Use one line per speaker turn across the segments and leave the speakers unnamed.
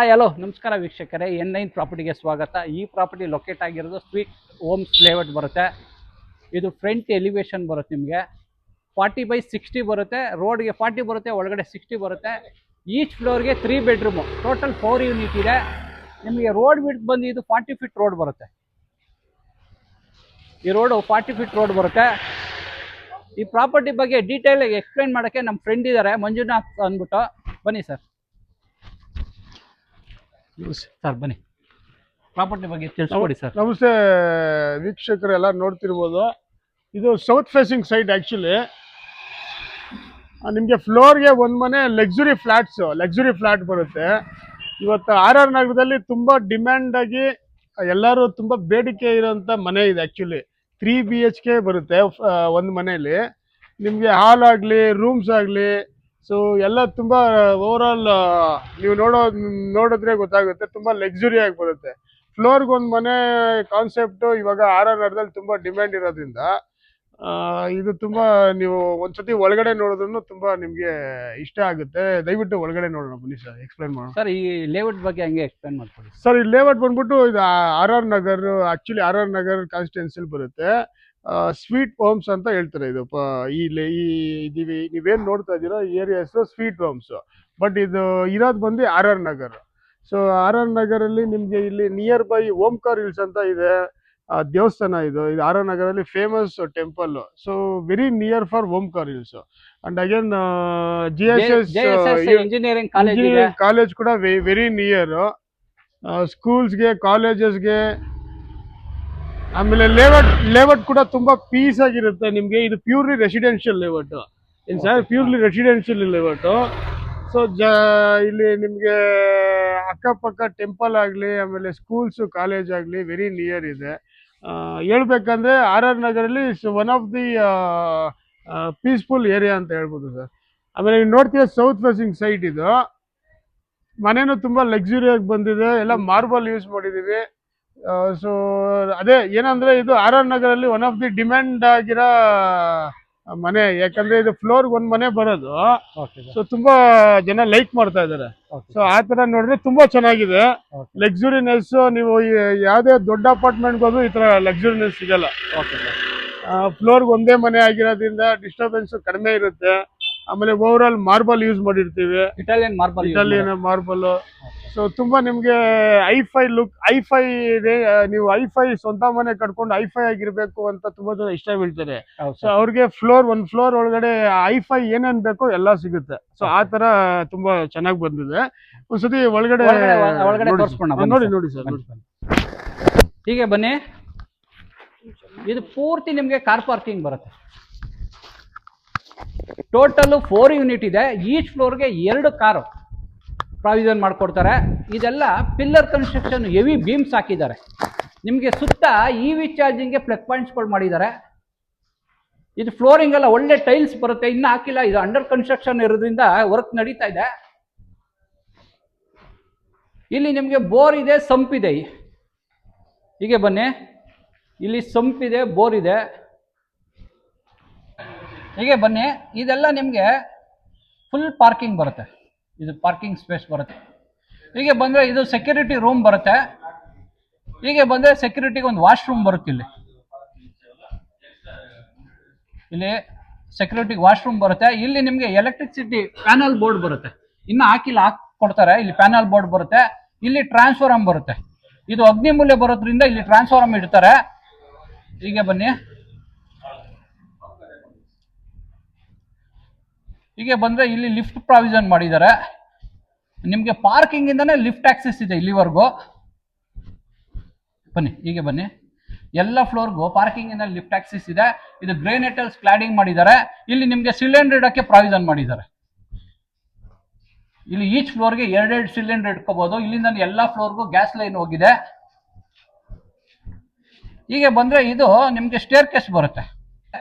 Hello ನಮಸ್ಕಾರ ವೀಕ್ಷಕರೇ, N9 ಪ್ರಾಪರ್ಟಿಗೆ ಸ್ವಾಗತ. ಈ ಪ್ರಾಪರ್ಟಿ ಲೊಕೇಟ್ ಆಗಿರೋದು ಸ್ವೀಟ್ ಹೋಮ್ಸ್ ಲೇಔಟ್ ಬರುತ್ತೆ. ಇದು ಫ್ರಂಟ್ ಎಲಿವೇಶನ್ ಬರುತ್ತೆ, ನಿಮಗೆ 40/60 ಬರುತ್ತೆ. ರೋಡ್ಗೆ 40 ಬರುತ್ತೆ, ಒಳಗಡೆ 60 ಬರುತ್ತೆ. ಈಚ್ ಫ್ಲೋರ್ಗೆ 3 ಬೆಡ್ರೂಮು, ಟೋಟಲ್ 4 ಯೂನಿಟ್ ಇದೆ. ನಿಮಗೆ ರೋಡ್ ಬಿಟ್ಟು ಬಂದು ಇದು 40 ಫೀಟ್ ರೋಡ್ ಬರುತ್ತೆ. ಈ ರೋಡು 40 ಫೀಟ್ ರೋಡ್ ಬರುತ್ತೆ. ಈ ಪ್ರಾಪರ್ಟಿ ಬಗ್ಗೆ ಡೀಟೇಲ್ ಎಕ್ಸ್ಪ್ಲೈನ್ ಮಾಡೋಕ್ಕೆ ನಮ್ಮ ಫ್ರೆಂಡ್ ಇದ್ದಾರೆ, ಮಂಜುನಾಥ್ ಅಂದ್ಬಿಟ್ಟು. ಬನ್ನಿ ಸರ್. ಸರ್ ಬನ್ನಿ, ಪ್ರಾಪರ್ಟಿ ಬಗ್ಗೆ ತಿಳಿಸ್ಕೊಡಿ ಸರ್.
ನಮಸ್ತೆ ವೀಕ್ಷಕರೆಲ್ಲ ನೋಡ್ತಿರ್ಬೋದು. ಇದು ಸೌತ್ ಫೇಸಿಂಗ್ ಸೈಟ್. ಆ್ಯಕ್ಚುಲಿ ನಿಮಗೆ ಫ್ಲೋರ್ಗೆ ಒಂದು ಮನೆ ಲಕ್ಸುರಿ ಫ್ಲ್ಯಾಟ್ ಬರುತ್ತೆ. ಇವತ್ತು RR ನಗರದಲ್ಲಿ ತುಂಬ ಡಿಮ್ಯಾಂಡ್ ಆಗಿ ಎಲ್ಲರೂ ತುಂಬ ಬೇಡಿಕೆ ಇರೋಂಥ ಮನೆ ಇದೆ. ಆ್ಯಕ್ಚುಲಿ 3 BHK ಬರುತ್ತೆ ಒಂದು ಮನೆಯಲ್ಲಿ. ನಿಮಗೆ ಹಾಲ್ ಆಗಲಿ ರೂಮ್ಸ್ ಆಗಲಿ ಸೊ ಎಲ್ಲ ತುಂಬ ಓವರಾಲ್ ನೀವು ನೋಡಿದ್ರೆ ಗೊತ್ತಾಗುತ್ತೆ, ತುಂಬ ಲಕ್ಸುರಿಯಾಗಿ ಬರುತ್ತೆ. ಫ್ಲೋರ್ಗೆ ಒಂದು ಮನೆ ಕಾನ್ಸೆಪ್ಟು ಇವಾಗ RR ನಗರದಲ್ಲಿ ತುಂಬ ಡಿಮ್ಯಾಂಡ್ ಇರೋದ್ರಿಂದ ಇದು ತುಂಬ ನೀವು ಒಂದ್ಸತಿ ಒಳಗಡೆ ನೋಡಿದ್ರು ತುಂಬ ನಿಮಗೆ ಇಷ್ಟ ಆಗುತ್ತೆ. ದಯವಿಟ್ಟು ಒಳಗಡೆ ನೋಡೋಣ ಬನ್ನಿ ಸರ್, ಎಕ್ಸ್ಪ್ಲೈನ್ ಮಾಡೋಣ.
ಸರ್, ಈ ಲೇಔಟ್ ಬಗ್ಗೆ ಹಂಗೆ ಎಕ್ಸ್ಪ್ಲೈನ್ ಮಾಡ್ಕೊಡಿ
ಸರ್. ಈ ಲೇಔಟ್ ಬಂದ್ಬಿಟ್ಟು ಇದು RR Nagar, actually RR Nagar ಕಾನ್ಸ್ಟಿಟ್ಯೂನ್ಸಿಲಿ ಬರುತ್ತೆ. ಸ್ವೀಟ್ ಹೋಮ್ಸ್ ಅಂತ ಹೇಳ್ತಾರೆ. ಇದು ನೀವೇನು ನೋಡ್ತಾ ಇದ್ದೀರೋ ಈ ಏರಿಯಾ ಹೆಸರು ಸ್ವೀಟ್ ಹೋಮ್ಸ್. ಬಟ್ ಇದು ಇರೋದು ಬಂದು RR ನಗರ್. ಸೊ RR ನಗರಲ್ಲಿ ನಿಮಗೆ ಇಲ್ಲಿ ನಿಯರ್ ಬೈ ಓಂಕಾರ್ ಹಿಲ್ಸ್ ಅಂತ ಇದೆ, ದೇವಸ್ಥಾನ. ಇದು RR ನಗರಲ್ಲಿ famous temple. So very near for Omkar hills. And again JSS
engineering
college ಕೂಡ ವೆರಿ ನಿಯರ್. ಸ್ಕೂಲ್ಸ್ಗೆ, ಕಾಲೇಜಸ್ಗೆ. ಆಮೇಲೆ ಲೇಔಟ್ ಕೂಡ ತುಂಬಾ ಪೀಸ್ ಆಗಿರುತ್ತೆ ನಿಮಗೆ. ಇದು ಪ್ಯೂರ್ಲಿ ರೆಸಿಡೆನ್ಷಿಯಲ್ ಲೇಔಟ್. ಏನು sir, purely residential layout. So ಇಲ್ಲಿ ನಿಮಗೆ ಅಕ್ಕಪಕ್ಕ ಟೆಂಪಲ್ ಆಗಲಿ, ಆಮೇಲೆ ಸ್ಕೂಲ್ಸು, ಕಾಲೇಜ್ ಆಗಲಿ ವೆರಿ ನಿಯರ್ ಇದೆ. ಹೇಳ್ಬೇಕಂದ್ರೆ RR ನಗರಲ್ಲಿ one of the peaceful area ಅಂತ ಹೇಳ್ಬೋದು ಸರ್. ಆಮೇಲೆ ನೀವು ನೋಡ್ತೀರ ಸೌತ್ ಫೇಸಿಂಗ್ ಸೈಟ್. ಇದು ಮನೇನು ತುಂಬ ಲಕ್ಸುರಿಯಾಗಿ ಬಂದಿದೆ, ಎಲ್ಲ ಮಾರ್ಬಲ್ ಯೂಸ್ ಮಾಡಿದ್ದೀವಿ. ಸೊ ಅದೇ ಏನಂದ್ರೆ ಇದು RR ನಗರಲ್ಲಿ ಒನ್ ಆಫ್ ದಿ ಡಿಮ್ಯಾಂಡ್ ಆಗಿರೋ ಮನೆ. ಯಾಕಂದ್ರೆ ಇದು ಫ್ಲೋರ್ಗೆ ಒಂದು ಮನೆ ಬರೋದು. ಸೊ ತುಂಬಾ ಜನ ಲೈಕ್ ಮಾಡ್ತಾ ಇದ್ದಾರೆ. ಸೊ ಆ ತರ ನೋಡಿದ್ರೆ ತುಂಬಾ ಚೆನ್ನಾಗಿದೆ, ಲಕ್ಸುರಿನೆಸ್. ನೀವು ಯಾವುದೇ ದೊಡ್ಡ ಅಪಾರ್ಟ್ಮೆಂಟ್ಗೆ ಹೋದ್ರು ಈ ತರ ಲಕ್ಸುರಿನೆಸ್ ಸಿಗಲ್ಲ. ಫ್ಲೋರ್ಗೆ ಒಂದೇ ಮನೆ ಆಗಿರೋದ್ರಿಂದ ಡಿಸ್ಟರ್ಬೆನ್ಸ್ ಕಡಿಮೆ ಇರುತ್ತೆ. ಆಮೇಲೆ ಓವರ್ ಆಲ್ ಮಾರ್ಬಲ್ ಯೂಸ್ ಮಾಡಿರ್ತೀವಿ, ಇಟಾಲಿಯನ್ ಮಾರ್ಬಲ್. ಸೊ ತುಂಬಾ ನಿಮ್ಗೆ ಐಫೈ ಲುಕ್, ನೀವು ಐಫೈ ಸ್ವಂತ ಮನೆ ಕಟ್ಕೊಂಡು ಐಫೈ ಆಗಿರ್ಬೇಕು ಅಂತ ತುಂಬಾ ಜನ ಇಷ್ಟ ಬೀಳ್ತಾರೆ. ಸೊ ಅವ್ರಿಗೆ ಒಂದು ಫ್ಲೋರ್ ಒಳಗಡೆ ಐಫೈ ಏನೇನ್ ಬೇಕೋ ಎಲ್ಲ ಸಿಗುತ್ತೆ. ಸೊ ಆ ತರ ತುಂಬಾ ಚೆನ್ನಾಗಿ ಬಂದಿದೆ. ಒಂದ್ಸತಿ ಒಳಗಡೆ ನೋಡಿ ಸರ್.
ಹೀಗೆ ಬನ್ನಿ. ಇದು ಪೂರ್ತಿ ನಿಮ್ಗೆ ಕಾರ್ ಪಾರ್ಕಿಂಗ್ ಬರುತ್ತೆ. ಟೋಟಲ್ 4 ಯೂನಿಟ್ ಇದೆ. ಈಚ್ ಫ್ಲೋರ್ಗೆ 2 ಕಾರು ಪ್ರಾವಿಷನ್ ಮಾಡಿಕೊಡ್ತಾರೆ. ಇದೆಲ್ಲ ಪಿಲ್ಲರ್ ಕನ್ಸ್ಟ್ರಕ್ಷನ್, ಹೆವಿ ಬೀಮ್ಸ್ ಹಾಕಿದ್ದಾರೆ. ನಿಮಗೆ ಸುತ್ತ EV ಚಾರ್ಜಿಂಗ್ಗೆ ಪ್ಲಗ್ ಪಾಯಿಂಟ್ಸ್ಗಳು ಮಾಡಿದ್ದಾರೆ. ಇದು ಫ್ಲೋರಿಂಗ್ ಎಲ್ಲ ಒಳ್ಳೆ ಟೈಲ್ಸ್ ಬರುತ್ತೆ, ಇನ್ನೂ ಹಾಕಿಲ್ಲ. ಇದು ಅಂಡರ್ ಕನ್ಸ್ಟ್ರಕ್ಷನ್ ಇರೋದ್ರಿಂದ ವರ್ಕ್ ನಡೀತಾ ಇದೆ. ಇಲ್ಲಿ ನಿಮಗೆ ಬೋರ್ ಇದೆ, ಸಂಪ್ ಇದೆ. ಹೀಗೆ ಬನ್ನಿ, ಇಲ್ಲಿ ಸಂಪ್ ಇದೆ, ಬೋರ್ ಇದೆ. ಹೀಗೆ ಬನ್ನಿ. ಇದೆಲ್ಲ ನಿಮಗೆ ಫುಲ್ ಪಾರ್ಕಿಂಗ್ ಬರುತ್ತೆ. ಇದು ಪಾರ್ಕಿಂಗ್ ಸ್ಪೇಸ್ ಬರುತ್ತೆ. ಹೀಗೆ ಬಂದರೆ ಇದು ಸೆಕ್ಯೂರಿಟಿ ರೂಮ್ ಬರುತ್ತೆ. ಹೀಗೆ ಬಂದರೆ ಸೆಕ್ಯೂರಿಟಿಗೆ ಒಂದು ವಾಶ್ರೂಮ್ ಬರುತ್ತೆ. ಇಲ್ಲಿ ಸೆಕ್ಯೂರಿಟಿಗೆ ವಾಶ್ರೂಮ್ ಬರುತ್ತೆ. ಇಲ್ಲಿ ನಿಮಗೆ ಎಲೆಕ್ಟ್ರಿಸಿಟಿ ಪ್ಯಾನಲ್ ಬೋರ್ಡ್ ಬರುತ್ತೆ, ಇನ್ನು ಹಾಕಿಲ್ಲ, ಹಾಕೊಡ್ತಾರೆ. ಇಲ್ಲಿ ಪ್ಯಾನಲ್ ಬೋರ್ಡ್ ಬರುತ್ತೆ. ಇಲ್ಲಿ ಟ್ರಾನ್ಸ್ಫಾರಮ್ ಬರುತ್ತೆ. ಇದು ಅಗ್ನಿಮೂಲ್ಯ ಬರೋದ್ರಿಂದ ಇಲ್ಲಿ ಟ್ರಾನ್ಸ್ಫಾರಮ್ ಇಡ್ತಾರೆ. ಹೀಗೆ ಬನ್ನಿ. ಹೀಗೆ ಬಂದರೆ ಇಲ್ಲಿ ಲಿಫ್ಟ್ ಪ್ರಾವಿಷನ್ ಮಾಡಿದ್ದಾರೆ. ನಿಮಗೆ ಪಾರ್ಕಿಂಗ್ ಇಂದನೇ ಲಿಫ್ಟ್ ಆಕ್ಸೆಸ್ ಇದೆ ಇಲ್ಲಿವರೆಗೂ. ಬನ್ನಿ, ಹೀಗೆ ಬನ್ನಿ. ಎಲ್ಲ ಫ್ಲೋರ್ಗೂ ಪಾರ್ಕಿಂಗ್ ಇಂದ ಲಿಫ್ಟ್ ಆಕ್ಸೆಸ್ ಇದೆ. ಇದು ಗ್ರೇನೈಟಲ್ಲಿ ಕ್ಲಾಡಿಂಗ್ ಮಾಡಿದ್ದಾರೆ. ಇಲ್ಲಿ ನಿಮಗೆ ಸಿಲಿಂಡರ್ ಇಡಕ್ಕೆ ಪ್ರಾವಿಷನ್ ಮಾಡಿದ್ದಾರೆ. ಇಲ್ಲಿ ಈಚ್ ಫ್ಲೋರ್ಗೆ 2 ಸಿಲಿಂಡರ್ ಇಟ್ಕೋಬಹುದು. ಇಲ್ಲಿಂದ ಎಲ್ಲ ಫ್ಲೋರ್ಗೂ ಗ್ಯಾಸ್ ಲೈನ್ ಹೋಗಿದೆ. ಹೀಗೆ ಬಂದ್ರೆ ಇದು ನಿಮಗೆ ಸ್ಟೇರ್ ಕೇಸ್ ಬರುತ್ತೆ.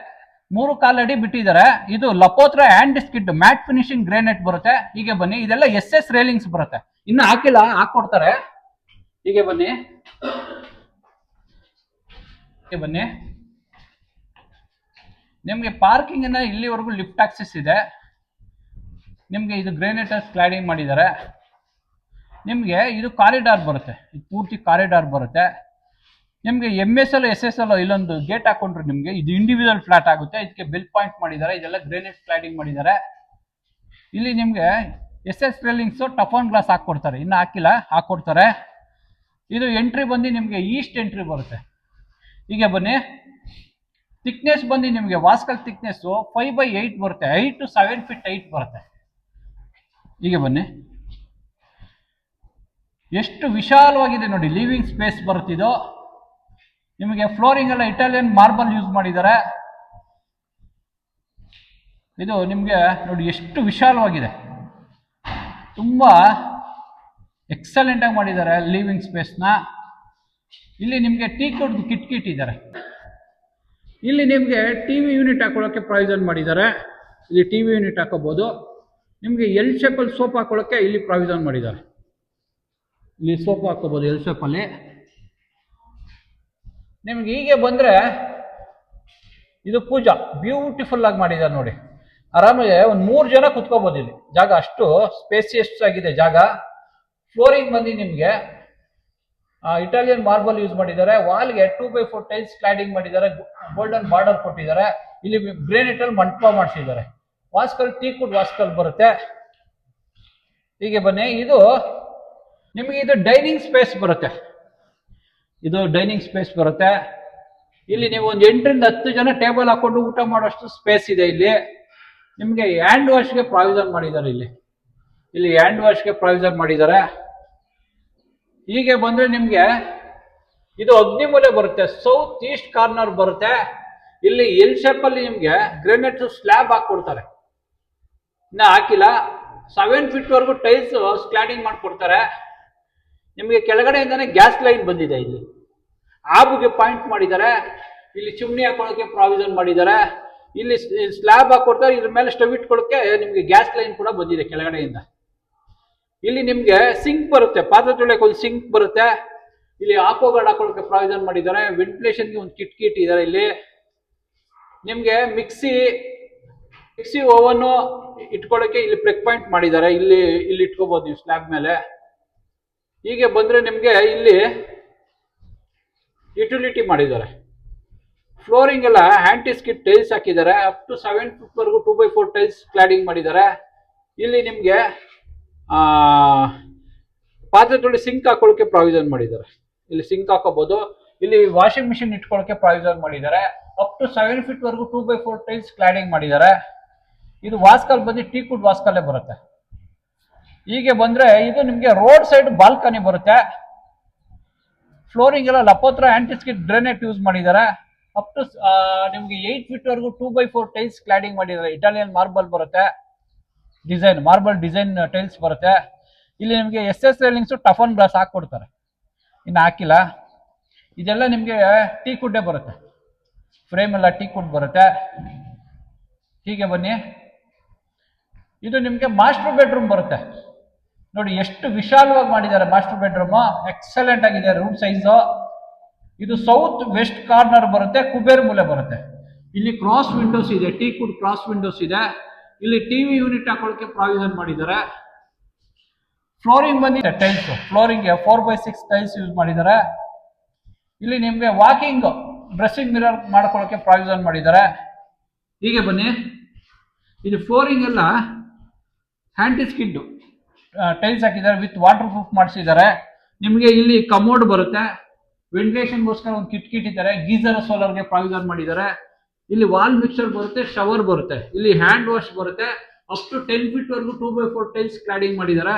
3 ಕಾಲ್ ಅಡಿ ಬಿಟ್ಟಿದ್ದಾರೆ. ಇದು ಲಪೋತ್ರ ಹ್ಯಾಂಡ್ ಸ್ಕಿಡ್ ಮ್ಯಾಟ್ ಫಿನಿಶಿಂಗ್ ಗ್ರೇನೈಟ್ ಬರುತ್ತೆ. ಹೀಗೆ ಬನ್ನಿ. ಇದೆಲ್ಲ SS ರೇಲಿಂಗ್ಸ್ ಬರುತ್ತೆ, ಇನ್ನು ಹಾಕಿಲ್ಲ, ಹಾಕೊಡ್ತಾರೆ. ಹೀಗೆ ಬನ್ನಿ. ಬನ್ನಿ, ನಿಮಗೆ ಪಾರ್ಕಿಂಗ್ ಇಂದ ಇಲ್ಲಿವರೆಗೂ ಲಿಫ್ಟ್ ಆಕ್ಸೆಸ್ ಇದೆ. ನಿಮಗೆ ಇದು ಗ್ರೇನೈಟ್ ಕ್ಲಾಡಿಂಗ್ ಮಾಡಿದ್ದಾರೆ. ನಿಮಗೆ ಇದು ಕಾರಿಡಾರ್ ಬರುತ್ತೆ, ಇದು ಪೂರ್ತಿ ಕಾರಿಡಾರ್ ಬರುತ್ತೆ. ನಿಮಗೆ MS SSL ಇಲ್ಲೊಂದು ಗೇಟ್ ಹಾಕೊಂಡ್ರೆ ನಿಮಗೆ ಇದು ಇಂಡಿವಿಜುವಲ್ ಫ್ಲಾಟ್ ಆಗುತ್ತೆ. ಇದಕ್ಕೆ ಬೆಲ್ ಪಾಯಿಂಟ್ ಮಾಡಿದ್ದಾರೆ, ಇದೆಲ್ಲ ಗ್ರೇನೈಟ್ ಸ್ಲೈಡಿಂಗ್ ಮಾಡಿದ್ದಾರೆ. ಇಲ್ಲಿ ನಿಮಗೆ SS ರೇಲಿಂಗ್ಸು ಟಫನ್ ಗ್ಲಾಸ್ ಹಾಕ್ಕೊಡ್ತಾರೆ, ಇನ್ನು ಹಾಕಿಲ್ಲ, ಹಾಕ್ಕೊಡ್ತಾರೆ. ಇದು ಎಂಟ್ರಿ ಬಂದು ನಿಮಗೆ ಈಸ್ಟ್ ಎಂಟ್ರಿ ಬರುತ್ತೆ. ಹೀಗೆ ಬನ್ನಿ. ಥಿಕ್ನೆಸ್ ಬಂದು ನಿಮಗೆ ವಾಸ್ಕಲ್ ಥಿಕ್ನೆಸ್ಸು 5/8 ಬರುತ್ತೆ, 8 to 7 feet 8 ಬರುತ್ತೆ. ಹೀಗೆ ಬನ್ನಿ, ಎಷ್ಟು ವಿಶಾಲವಾಗಿದೆ ನೋಡಿ. ಲಿವಿಂಗ್ ಸ್ಪೇಸ್ ಬರುತ್ತಿದ್ದು ನಿಮಗೆ. ಫ್ಲೋರಿಂಗ್ ಎಲ್ಲ ಇಟಾಲಿಯನ್ ಮಾರ್ಬಲ್ ಯೂಸ್ ಮಾಡಿದ್ದಾರೆ. ಇದು ನಿಮಗೆ ನೋಡಿ ಎಷ್ಟು ವಿಶಾಲವಾಗಿದೆ, ತುಂಬಾ ಎಕ್ಸಲೆಂಟ್ ಆಗಿ ಮಾಡಿದ್ದಾರೆ ಲಿವಿಂಗ್ ಸ್ಪೇಸ್ನ. ಇಲ್ಲಿ ನಿಮಗೆ ಟೀಕ್ವುಡ್ ಕಿಟಕಿ ಇಟ್ಟಿದ್ದಾರೆ. ಇಲ್ಲಿ ನಿಮಗೆ ಟಿವಿ ಯೂನಿಟ್ ಹಾಕೊಳ್ಳೋಕೆ ಪ್ರಾವಿಷನ್ ಮಾಡಿದ್ದಾರೆ. ಇಲ್ಲಿ ಟಿವಿ ಯೂನಿಟ್ ಹಾಕೋಬಹುದು. ನಿಮಗೆ ಎಲ್ ಶೇಪಲ್ಲಿ ಸೋಫಾ ಹಾಕೊಳ್ಳೋಕೆ ಇಲ್ಲಿ ಪ್ರಾವಿಷನ್ ಮಾಡಿದ್ದಾರೆ. ಇಲ್ಲಿ ಸೋಫಾ ಹಾಕೋಬಹುದು ಎಲ್ ಶೇಪಲ್ಲಿ. ನಿಮ್ಗೆ ಹೀಗೆ ಬಂದ್ರೆ ಇದು ಪೂಜಾ ಬ್ಯೂಟಿಫುಲ್ ಆಗಿ ಮಾಡಿದ್ದಾರೆ ನೋಡಿ. ಆರಾಮಾಗಿ ಒಂದು 3 ಜನ ಕುತ್ಕೋಬಹುದು ಇಲ್ಲಿ. ಜಾಗ ಅಷ್ಟು ಸ್ಪೇಸಿಯಸ್ ಆಗಿದೆ ಜಾಗ. ಫ್ಲೋರಿಂಗ್ ಬಂದು ನಿಮಗೆ ಇಟಾಲಿಯನ್ ಮಾರ್ಬಲ್ ಯೂಸ್ ಮಾಡಿದ್ದಾರೆ. ವಾಲ್ಗೆ 2/4 ಟೈಲ್ಸ್ ಕ್ಲಾಡಿಂಗ್ ಮಾಡಿದ್ದಾರೆ, ಗೋಲ್ಡನ್ ಬಾರ್ಡರ್ ಕೊಟ್ಟಿದ್ದಾರೆ. ಇಲ್ಲಿ ಗ್ರೇನೈಟ್ ಅಲ್ಲಿ ಮಂಟಪ ಮಾಡಿಸಿದ್ದಾರೆ. ವಾಸ್ಕಲ್ ಟೀಕ್ವುಡ್ ವಾಸ್ಕಲ್ ಬರುತ್ತೆ. ಹೀಗೆ ಬನ್ನಿ. ಇದು ನಿಮಗೆ ಇದು ಡೈನಿಂಗ್ ಸ್ಪೇಸ್ ಬರುತ್ತೆ. ಇದು ಡೈನಿಂಗ್ ಸ್ಪೇಸ್ ಬರುತ್ತೆ. ಇಲ್ಲಿ ನೀವು ಒಂದು 8 ರಿಂದ 10 ಜನ ಟೇಬಲ್ ಹಾಕೊಂಡು ಊಟ ಮಾಡೋಷ್ಟು ಸ್ಪೇಸ್ ಇದೆ. ಇಲ್ಲಿ ನಿಮಗೆ ಹ್ಯಾಂಡ್ ವಾಶ್ಗೆ ಪ್ರಾವಿಷನ್ ಮಾಡಿದ್ದಾರೆ. ಇಲ್ಲಿ ಹ್ಯಾಂಡ್ ವಾಶ್ಗೆ ಪ್ರಾವಿಷನ್ ಮಾಡಿದ್ದಾರೆ. ಹೀಗೆ ಬಂದ್ರೆ ನಿಮ್ಗೆ ಇದು ಅಗ್ನಿಮೂಲೆ ಬರುತ್ತೆ, ಸೌತ್ ಈಸ್ಟ್ ಕಾರ್ನರ್ ಬರುತ್ತೆ. ಇಲ್ಲಿ ಎಲ್ ಶೇಪ್ ಅಲ್ಲಿ ನಿಮ್ಗೆ ಗ್ರೆನೇಟ್ ಸ್ಲ್ಯಾಬ್ ಹಾಕೊಡ್ತಾರೆ, ಇನ್ನ ಹಾಕಿಲ್ಲ. 7 feet ವರೆಗೂ ಟೈಲ್ಸ್ ಸ್ಕ್ಲಾಡಿಂಗ್ ಮಾಡ್ಕೊಡ್ತಾರೆ. ನಿಮಗೆ ಕೆಳಗಡೆಯಿಂದಾನೆ ಗ್ಯಾಸ್ ಲೈನ್ ಬಂದಿದೆ. ಇಲ್ಲಿ ಆಬುಗೆ ಪಾಯಿಂಟ್ ಮಾಡಿದ್ದಾರೆ. ಇಲ್ಲಿ ಚಿಮ್ನಿ ಹಾಕೊಳ್ಳೋಕೆ ಪ್ರಾವಿಷನ್ ಮಾಡಿದ್ದಾರೆ. ಇಲ್ಲಿ ಸ್ಲ್ಯಾಬ್ ಹಾಕೊಡ್ತಾರೆ. ಇದ್ರ ಮೇಲೆ ಸ್ಟವ್ ಇಟ್ಕೊಳ್ಳೋಕೆ ನಿಮ್ಗೆ ಗ್ಯಾಸ್ ಲೈನ್ ಕೂಡ ಬಂದಿದೆ ಕೆಳಗಡೆಯಿಂದ. ಇಲ್ಲಿ ನಿಮ್ಗೆ ಸಿಂಕ್ ಬರುತ್ತೆ, ಪಾತ್ರೆ ತೊಳೆಯಕ್ಕೆ ಒಂದು ಸಿಂಕ್ ಬರುತ್ತೆ. ಇಲ್ಲಿ ಆಕ್ವಾಗಾರ್ಡ್ ಹಾಕೊಳ್ಳೋಕೆ ಪ್ರಾವಿಷನ್ ಮಾಡಿದ್ದಾರೆ. ವೆಂಟಿಲೇಷನ್ಗೆ ಒಂದು ಕಿಟಕಿ ಇಟ್ಟಿದ್ದಾರೆ. ಇಲ್ಲಿ ನಿಮ್ಗೆ ಮಿಕ್ಸಿ ಓವನ್ ಇಟ್ಕೊಳ್ಳೋಕೆ ಇಲ್ಲಿ ಪ್ಲಗ್ ಪಾಯಿಂಟ್ ಮಾಡಿದ್ದಾರೆ. ಇಲ್ಲಿ ಇಟ್ಕೋಬಹುದು ನೀವು ಸ್ಲ್ಯಾಬ್ ಮೇಲೆ. ಹೀಗೆ ಬಂದ್ರೆ ನಿಮ್ಗೆ ಇಲ್ಲಿ ಯುಟಿಲಿಟಿ ಮಾಡಿದ್ದಾರೆ. ಫ್ಲೋರಿಂಗ್ ಎಲ್ಲ ಆಂಟಿ ಸ್ಕಿಡ್ ಟೈಲ್ಸ್ ಹಾಕಿದ್ದಾರೆ. ಅಪ್ ಟು 7 feet ವರೆಗೂ 2/4 ಟೈಲ್ಸ್ ಕ್ಲಾಡಿಂಗ್ ಮಾಡಿದ್ದಾರೆ. ಇಲ್ಲಿ ನಿಮ್ಗೆ ಪಾತ್ರೆ ತೊಳಿ ಸಿಂಕ್ ಹಾಕೊಳ್ಳೋಕೆ ಪ್ರಾವಿಷನ್ ಮಾಡಿದ್ದಾರೆ. ಇಲ್ಲಿ ಸಿಂಕ್ ಹಾಕೋಬಹುದು. ಇಲ್ಲಿ ವಾಷಿಂಗ್ ಮಿಷಿನ್ ಇಟ್ಕೊಳ್ಳೋಕೆ ಪ್ರಾವಿಷನ್ ಮಾಡಿದ್ದಾರೆ. ಅಪ್ ಟು 7 feet ವರೆಗೂ 2/4 ಟೈಲ್ಸ್ ಕ್ಲಾಡಿಂಗ್ ಮಾಡಿದ್ದಾರೆ. ಇದು ವಾಸ್ಕಲ್ ಬಂದು ಟೀಕ್ವುಡ್ ವಾಸ್ಕಲ್ಲೇ ಬರುತ್ತೆ. ಹೀಗೆ ಬಂದ್ರೆ ಇದು ನಿಮ್ಗೆ ರೋಡ್ ಸೈಡ್ ಬಾಲ್ಕನಿ ಬರುತ್ತೆ. ಫ್ಲೋರಿಂಗ್ ಎಲ್ಲ ಲಪೋತ್ರ ಆಂಟಿಸ್ಕಿಡ್ ಗ್ರೆನೇಟ್ ಯೂಸ್ ಮಾಡಿದ್ದಾರೆ. ಅಪ್ ಟು ನಿಮ್ಗೆ 8 feet ವರೆಗೂ 2/4 ಟೈಲ್ಸ್ ಕ್ಲಾಡಿಂಗ್ ಮಾಡಿದ್ದಾರೆ. ಇಟಾಲಿಯನ್ ಮಾರ್ಬಲ್ ಬರುತ್ತೆ, ಡಿಸೈನ್ ಮಾರ್ಬಲ್ ಡಿಸೈನ್ ಟೈಲ್ಸ್ ಬರುತ್ತೆ. ಇಲ್ಲಿ ನಿಮಗೆ SS ರೇಲಿಂಗ್ಸು ಟಫನ್ ಗ್ಲಾಸ್ ಹಾಕೊಡ್ತಾರೆ, ಇನ್ನು ಹಾಕಿಲ್ಲ. ಇದೆಲ್ಲ ನಿಮಗೆ ಟೀಕ್ವುಡ್ಡೇ ಬರುತ್ತೆ, ಫ್ರೇಮ್ ಎಲ್ಲ ಟೀಕ್ವುಡ್ ಬರುತ್ತೆ. ಹೀಗೆ ಬನ್ನಿ. ಇದು ನಿಮಗೆ ಮಾಸ್ಟರ್ ಬೆಡ್ರೂಮ್ ಬರುತ್ತೆ. ನೋಡಿ ಎಷ್ಟು ವಿಶಾಲವಾಗಿ ಮಾಡಿದ್ದಾರೆ ಮಾಸ್ಟರ್ ಬೆಡ್ರೂಮ್. ಎಕ್ಸಲೆಂಟ್ ಆಗಿದೆ ರೂಮ್ ಸೈಜು. ಇದು ಸೌತ್ ವೆಸ್ಟ್ ಕಾರ್ನರ್ ಬರುತ್ತೆ, ಕುಬೇರ್ ಮೂಲೆ ಬರುತ್ತೆ. ಇಲ್ಲಿ ಕ್ರಾಸ್ ವಿಂಡೋಸ್ ಇದೆ, ಟೀಕ್ವುಡ್ ಕ್ರಾಸ್ ವಿಂಡೋಸ್ ಇದೆ. ಇಲ್ಲಿ ಟಿವಿ ಯೂನಿಟ್ ಹಾಕೊಳ್ಳೋಕೆ ಪ್ರಾವಿಷನ್ ಮಾಡಿದ್ದಾರೆ. ಫ್ಲೋರಿಂಗ್ ಬಂದಿದೆ ಟೈಲ್ಸ್, ಫ್ಲೋರಿಂಗ್ಗೆ 4/6 ಟೈಲ್ಸ್ ಯೂಸ್ ಮಾಡಿದ್ದಾರೆ. ಇಲ್ಲಿ ನಿಮಗೆ ವಾಕಿಂಗ್ ಡ್ರೆಸ್ಸಿಂಗ್ ಮಿರರ್ ಮಾಡ್ಕೊಳ್ಳೋಕೆ ಪ್ರಾವಿಷನ್ ಮಾಡಿದ್ದಾರೆ. ಹೀಗೆ ಬನ್ನಿ. ಇದು ಫ್ಲೋರಿಂಗ್ ಎಲ್ಲ ಹ್ಯಾಂಟಿ ಸ್ಕಿಡ್ ಟೈಲ್ಸ್ ಹಾಕಿದ್ದಾರೆ, ವಿತ್ ವಾಟರ್ ಪ್ರೂಫ್ ಮಾಡಿಸಿದ್ದಾರೆ. ನಿಮಗೆ ಇಲ್ಲಿ ಕಮೋಡ್ ಬರುತ್ತೆ, ವೆಂಟಿಲೇಷನ್ಗೋಸ್ಕರ ಒಂದು ಕಿಟಕಿ ಇಟ್ಟಿದ್ದಾರೆ. ಗೀಸರ್ ಸೋಲಾರ್ಗೆ ಪ್ರಾವಿಷನ್ ಮಾಡಿದ್ದಾರೆ. ಇಲ್ಲಿ ವಾಲ್ ಮಿಕ್ಸರ್ ಬರುತ್ತೆ, ಶವರ್ ಬರುತ್ತೆ. ಇಲ್ಲಿ ಹ್ಯಾಂಡ್ ವಾಶ್ ಬರುತ್ತೆ. ಅಪ್ ಟು 10 feet ವರೆಗೂ 2/4 ಟೈಲ್ಸ್ ಕ್ಲಾಡಿಂಗ್ ಮಾಡಿದ್ದಾರೆ.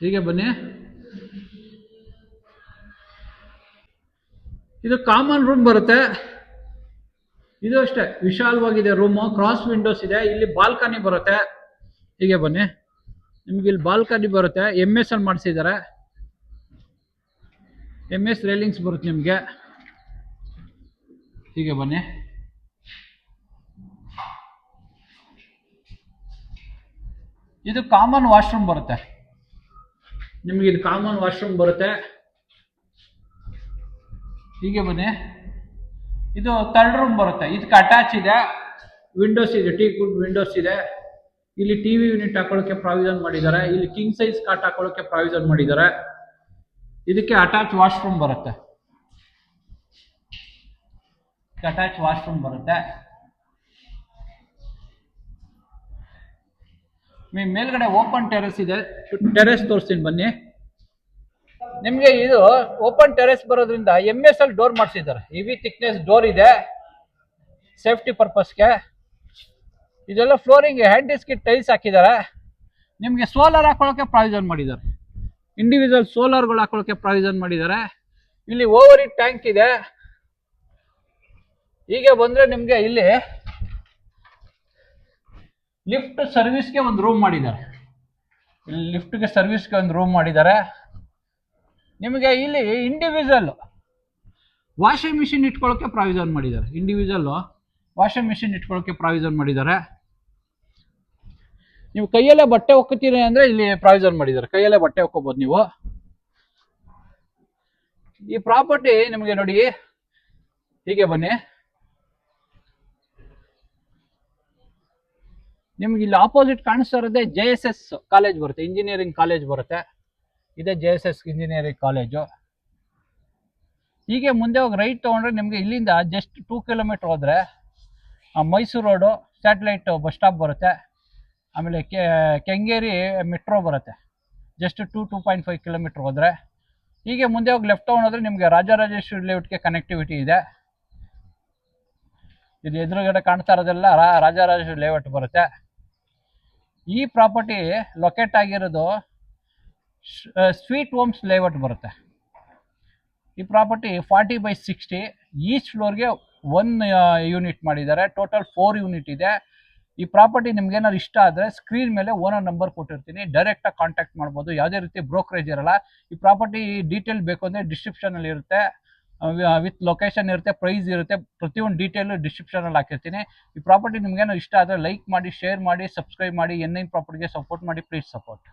ಹೀಗೆ ಬನ್ನಿ. ಇದು ಕಾಮನ್ ರೂಮ್ ಬರುತ್ತೆ. ಇದು ಅಷ್ಟೇ ವಿಶಾಲವಾಗಿದೆ ರೂಮು, ಕ್ರಾಸ್ ವಿಂಡೋಸ್ ಇದೆ. ಇಲ್ಲಿ ಬಾಲ್ಕನಿ ಬರುತ್ತೆ. ಹೀಗೆ ಬನ್ನಿ. ನಿಮ್ಗೆ ಇಲ್ಲಿ ಬಾಲ್ಕನಿ ಬರುತ್ತೆ, MS ಅಲ್ಲಿ ಮಾಡಿಸಿದ್ದಾರೆ. MS ರೇಲಿಂಗ್ಸ್ ಬರುತ್ತೆ ನಿಮಗೆ. ಹೀಗೆ ಬನ್ನಿ. ಇದು ಕಾಮನ್ ವಾಶ್ರೂಮ್ ಬರುತ್ತೆ ನಿಮಗೆ. ಇದು ಕಾಮನ್ ವಾಶ್ರೂಮ್ ಬರುತ್ತೆ. ಹೀಗೆ ಬನ್ನಿ. ಇದು ಥರ್ಡ್ ರೂಮ್ ಬರುತ್ತೆ. ಇದಕ್ಕೆ ಅಟ್ಯಾಚ್ ಇದೆ, ವಿಂಡೋಸ್ ಇದೆ, ಟೀಕ್ವುಡ್ ವಿಂಡೋಸ್ ಇದೆ. ಇಲ್ಲಿ ಟಿವಿ ಯೂನಿಟ್ ಹಾಕೊಳ್ಳೋಕೆ ಪ್ರಾವಿಷನ್ ಮಾಡಿದ್ದಾರೆ. ಇಲ್ಲಿ ಕಿಂಗ್ ಸೈಜ್ ಕಾಟ್ ಹಾಕೊಳ್ಳೋಕೆ ಪ್ರಾವಿಷನ್ ಮಾಡಿದ್ದಾರೆ. ಇದಕ್ಕೆ ಅಟ್ಯಾಚ್ ವಾಶ್ರೂಮ್ ಬರುತ್ತೆ. ಅಟ್ಯಾಚ್ ವಾಶ್ರೂಮ್ ಬರುತ್ತೆ. ಮೇಲ್ಗಡೆ ಓಪನ್ ಟೆರೆಸ್ ಇದೆ. ಟೆರೆಸ್ ತೋರಿಸ್ತೀನಿ ಬನ್ನಿ. ನಿಮ್ಗೆ ಇದು ಓಪನ್ ಟೆರೆಸ್ ಬರೋದ್ರಿಂದ MSL ಡೋರ್ ಮಾಡಿಸಿದ್ದಾರೆ. ಹೆವಿ ಥಿಕ್ನೆಸ್ ಡೋರ್ ಇದೆ ಸೇಫ್ಟಿ ಪರ್ಪಸ್ಗೆ. ಇದೆಲ್ಲ ಫ್ಲೋರಿಂಗ್ ಹ್ಯಾಂಡಿಸ್ಕಿಟ್ ಟೈಲ್ಸ್ ಹಾಕಿದ್ದಾರೆ. ನಿಮಗೆ ಸೋಲಾರ್ ಹಾಕೊಳ್ಳೋಕೆ ಪ್ರಾವಿಷನ್ ಮಾಡಿದ್ದಾರೆ. ಇಂಡಿವಿಜುವಲ್ ಸೋಲಾರ್ಗಳು ಹಾಕೊಳ್ಳೋಕೆ ಪ್ರಾವಿಷನ್ ಮಾಡಿದ್ದಾರೆ. ಇಲ್ಲಿ ಓವರ್ ಹೆಡ್ ಟ್ಯಾಂಕ್ ಇದೆ. ಹೀಗೆ ಬಂದ್ರೆ ನಿಮ್ಗೆ ಇಲ್ಲಿ ಲಿಫ್ಟ್ ಸರ್ವಿಸ್ಗೆ ಒಂದು ರೂಮ್ ಮಾಡಿದ್ದಾರೆ. ಇಲ್ಲಿ ಲಿಫ್ಟ್ಗೆ ಸರ್ವಿಸ್ಗೆ ಒಂದು ರೂಮ್ ಮಾಡಿದ್ದಾರೆ. ನಿಮಗೆ ಇಲ್ಲಿ ಇಂಡಿವಿಜುವಲ್ ವಾಷಿಂಗ್ ಮಿಷಿನ್ ಇಟ್ಕೊಳ್ಳೋಕೆ ಪ್ರಾವಿಷನ್ ಮಾಡಿದ್ದಾರೆ. ಇಂಡಿವಿಜುವಲ್ ವಾಷಿಂಗ್ ಮಿಷಿನ್ ಇಟ್ಕೊಳ್ಳೋಕೆ ಪ್ರಾವಿಷನ್ ಮಾಡಿದ್ದಾರೆ. ನೀವು ಕೈಯಲ್ಲೇ ಬಟ್ಟೆ ಒಕ್ಕುತ್ತೀರಿ ಅಂದ್ರೆ ಇಲ್ಲಿ ಪ್ರಾವಿಷನ್ ಮಾಡಿದ್ದಾರೆ. ಕೈಯಲ್ಲೇ ಬಟ್ಟೆ ಒಕ್ಕೋಬಹುದು ನೀವು. ಈ ಪ್ರಾಪರ್ಟಿ ನಿಮಗೆ ನೋಡಿ, ಹೀಗೆ ಬನ್ನಿ. ನಿಮ್ಗೆ ಇಲ್ಲಿ ಆಪೋಸಿಟ್ ಕಾಣಿಸ್ತಾ ಇರೋದೇ JSS ಕಾಲೇಜ್ ಬರುತ್ತೆ, ಇಂಜಿನಿಯರಿಂಗ್ ಕಾಲೇಜ್ ಬರುತ್ತೆ. ಇದೇ JSS ಇಂಜಿನಿಯರಿಂಗ್ ಕಾಲೇಜು. ಹೀಗೆ ಮುಂದೆ ಹೋಗಿ ರೈಟ್ ತೊಗೊಂಡ್ರೆ ನಿಮಗೆ ಇಲ್ಲಿಂದ ಜಸ್ಟ್ 2 ಕಿಲೋಮೀಟರ್ ಹೋದ್ರೆ Mysuru road satellite bus stop ಬರುತ್ತೆ. ಆಮೇಲೆ ಕೆಂಗೇರಿ ಮೆಟ್ರೋ ಬರುತ್ತೆ. ಜಸ್ಟ್ 2.5 ಕಿಲೋಮೀಟರ್ ಹೋದ್ರೆ. ಹೀಗೆ ಮುಂದೆ ಹೋಗಿ ಲೆಫ್ಟ್ ತೊಗೊಂಡ್ರೆ ನಿಮಗೆ ರಾಜರಾಜೇಶ್ವರಿ ಲೇಔಟ್ಗೆ ಕನೆಕ್ಟಿವಿಟಿ ಇದೆ. ಇದು ಎದುರುಗಡೆ ಕಾಣ್ತಾ ಇರೋದೆಲ್ಲ ರಾಜರಾಜೇಶ್ವರಿ ಲೇಔಟ್ ಬರುತ್ತೆ. ಈ ಪ್ರಾಪರ್ಟಿ ಲೊಕೇಟ್ ಆಗಿರೋದು ಸ್ವೀಟ್ ಹೋಮ್ಸ್ ಲೇಔಟ್ ಬರುತ್ತೆ. ಈ ಪ್ರಾಪರ್ಟಿ 40/60. ಈಚ್ ಫ್ಲೋರ್ಗೆ 1 ಯೂನಿಟ್ ಮಾಡಿದ್ದಾರೆ. ಟೋಟಲ್ 4 ಯೂನಿಟ್ ಇದೆ. ಈ ಪ್ರಾಪರ್ಟಿ ನಿಮ್ಗೆ ಏನಾದ್ರು ಇಷ್ಟ ಆದರೆ ಸ್ಕ್ರೀನ್ ಮೇಲೆ ಓನರ್ ನಂಬರ್ ಕೊಟ್ಟಿರ್ತೀನಿ, ಡೈರೆಕ್ಟಾಗಿ ಕಾಂಟ್ಯಾಕ್ಟ್ ಮಾಡ್ಬೋದು. ಯಾವುದೇ ರೀತಿ ಬ್ರೋಕರೇಜ್ ಇರಲ್ಲ. ಈ ಪ್ರಾಪರ್ಟಿ ಡೀಟೇಲ್ ಬೇಕು ಅಂದರೆ ಡಿಸ್ಕ್ರಿಪ್ಷನಲ್ಲಿ ಇರುತ್ತೆ, ವಿತ್ ಲೊಕೇಶನ್ ಇರುತ್ತೆ, ಪ್ರೈಸ್ ಇರುತ್ತೆ. ಪ್ರತಿಯೊಂದು ಡೀಟೇಲ್ ಡಿಸ್ಕ್ರಿಪ್ಷನಲ್ಲಿ ಹಾಕಿರ್ತೀನಿ. ಈ ಪ್ರಾಪರ್ಟಿ ನಿಮ್ಗೇನೋ ಇಷ್ಟ ಆದರೆ ಲೈಕ್ ಮಾಡಿ, ಶೇರ್ ಮಾಡಿ, ಸಬ್ಸ್ಕ್ರೈಬ್ ಮಾಡಿ. N9 ಪ್ರಾಪರ್ಟಿಗೆ ಸಪೋರ್ಟ್ ಮಾಡಿ. Please support.